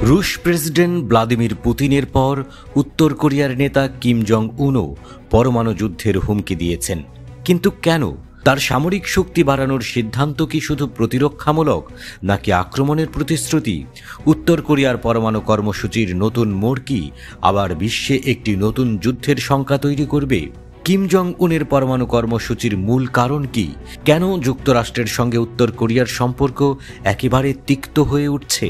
রুশ president Vladimir পুতিনের পর উত্তর কোরিয়ার নেতা কিম জং উনও পরমাণু যুদ্ধের হুমকি দিয়েছেন। কিন্তু কেন? তার সামরিক শক্তি বাড়ানোর সিদ্ধান্ত কি শুধু প্রতিরক্ষামূলক নাকি আক্রমণের প্রতিশ্রুতি? উত্তর কোরিয়ার পরমাণু কর্মসূচির নতুন মোড় কি আবার বিশ্বে একটি নতুন যুদ্ধের শঙ্কা তৈরি করবে? কিম জং উনের পরমাণু কর্মসূচির মূল কারণ কি? কেন যুক্তরাষ্ট্রের সঙ্গে উত্তর কোরিয়ার সম্পর্ক একেবারে তিক্ত হয়ে উঠছে?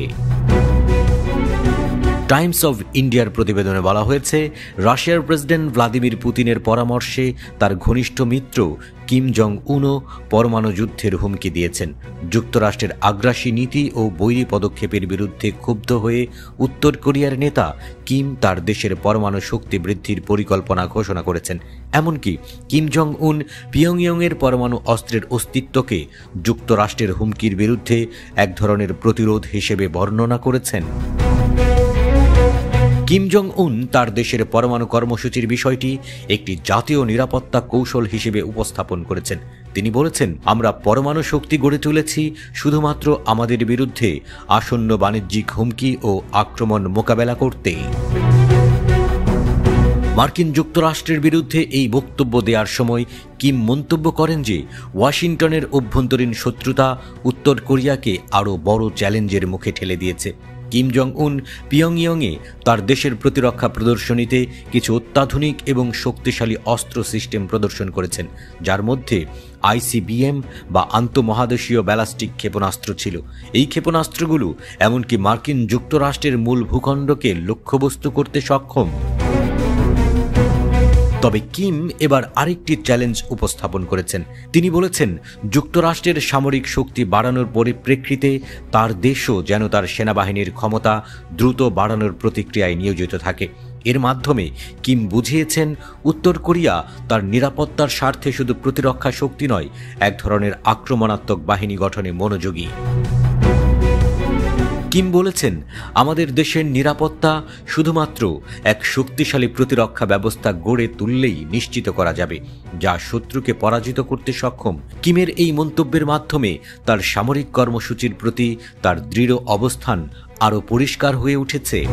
টাইমস অফ ইন্ডিয়ার প্রতিবেদনে বলা হয়েছে, রাশিয়ার প্রেসিডেন্ট ভ্লাদিমির পুতিনের পরামর্শে তার ঘনিষ্ঠ মিত্র কিম জং উনও পরমাণু যুদ্ধের হুমকি দিয়েছেন। যুক্তরাষ্ট্রের আগ্রাসী নীতি ও বৈরী পদক্ষেপের বিরুদ্ধে ক্ষুব্ধ হয়ে উত্তর কোরিয়ার নেতা কিম তার দেশের পরমাণু শক্তি বৃদ্ধির পরিকল্পনা ঘোষণা করেছেন। এমনকি কিম জং উন পিয়ংইয়ংয়ের পরমাণু অস্ত্রের অস্তিত্বকে যুক্তরাষ্ট্রের হুমকির বিরুদ্ধে এক ধরনের প্রতিরোধ হিসেবে বর্ণনা করেছেন। কিম জং উন তার দেশের পরমাণু কর্মসূচির বিষয়টি একটি জাতীয় নিরাপত্তা কৌশল হিসেবে উপস্থাপন করেছেন। তিনি বলেছেন, আমরা পরমাণু শক্তি গড়ে তুলেছি শুধুমাত্র আমাদের বিরুদ্ধে আসন্ন বাণিজ্যিক হুমকি ও আক্রমণ মোকাবেলা করতে। মার্কিন যুক্তরাষ্ট্রের বিরুদ্ধে এই বক্তব্য দেওয়ার সময় কিম মন্তব্য করেন যে ওয়াশিংটনের অভ্যন্তরীণ শত্রুতা উত্তর কোরিয়াকে আরও বড় চ্যালেঞ্জের মুখে ঠেলে দিয়েছে। কিম জং উন পিয়ংইয়ংয়ে তার দেশের প্রতিরক্ষা প্রদর্শনীতে কিছু অত্যাধুনিক এবং শক্তিশালী অস্ত্র সিস্টেম প্রদর্শন করেছেন, যার মধ্যে ICBM বা আন্তঃমহাদেশীয় ব্যালাস্টিক ক্ষেপণাস্ত্র ছিল। এই ক্ষেপণাস্ত্রগুলো এমনকি মার্কিন যুক্তরাষ্ট্রের মূল ভূখণ্ডকে লক্ষ্যবস্তু করতে সক্ষম। তবে কিম এবার আরেকটি চ্যালেঞ্জ উপস্থাপন করেছেন। তিনি বলেছেন, যুক্তরাষ্ট্রের সামরিক শক্তি বাড়ানোর পরিপ্রেক্ষিতে তার দেশও যেন তার সেনাবাহিনীর ক্ষমতা দ্রুত বাড়ানোর প্রতিক্রিয়ায় নিয়োজিত থাকে। এর মাধ্যমে কিম বুঝিয়েছেন, উত্তর কোরিয়া তার নিরাপত্তার স্বার্থে শুধু প্রতিরক্ষা শক্তি নয়, এক ধরনের আক্রমণাত্মক বাহিনী গঠনে মনোযোগী। কিম বলেছেন, আমাদের দেশের নিরাপত্তা শুধুমাত্র এক শক্তিশালী প্রতিরক্ষা ব্যবস্থা গড়ে তুললেই নিশ্চিত করা যাবে, যা শত্রুকে পরাজিত করতে সক্ষম। কিমের এই মন্তব্যের মাধ্যমে তার সামরিক কর্মসূচির প্রতি তার দৃঢ় অবস্থান আরও পরিষ্কার হয়ে উঠেছে।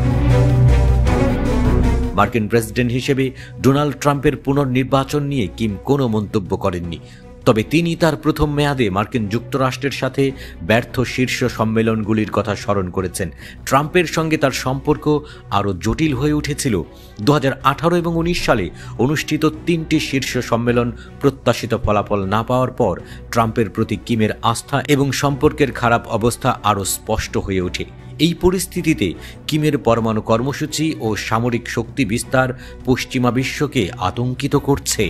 মার্কিন প্রেসিডেন্ট হিসেবে ডোনাল্ড ট্রাম্পের পুনর্নির্বাচন নিয়ে কিম কোনো মন্তব্য করেননি। তবে তিনি তার প্রথম মেয়াদে মার্কিন যুক্তরাষ্ট্রের সাথে ব্যর্থ শীর্ষ সম্মেলনগুলির কথা স্মরণ করেছেন। ট্রাম্পের সঙ্গে তার সম্পর্ক আরও জটিল হয়ে উঠেছিল। 2018 এবং 19 সালে অনুষ্ঠিত 3টি শীর্ষ সম্মেলন প্রত্যাশিত ফলাফল না পাওয়ার পর ট্রাম্পের প্রতি কিমের আস্থা এবং সম্পর্কের খারাপ অবস্থা আরও স্পষ্ট হয়ে ওঠে। এই পরিস্থিতিতে কিমের পরমাণু কর্মসূচি ও সামরিক শক্তি বিস্তার পশ্চিমা বিশ্বকে আতঙ্কিত করছে।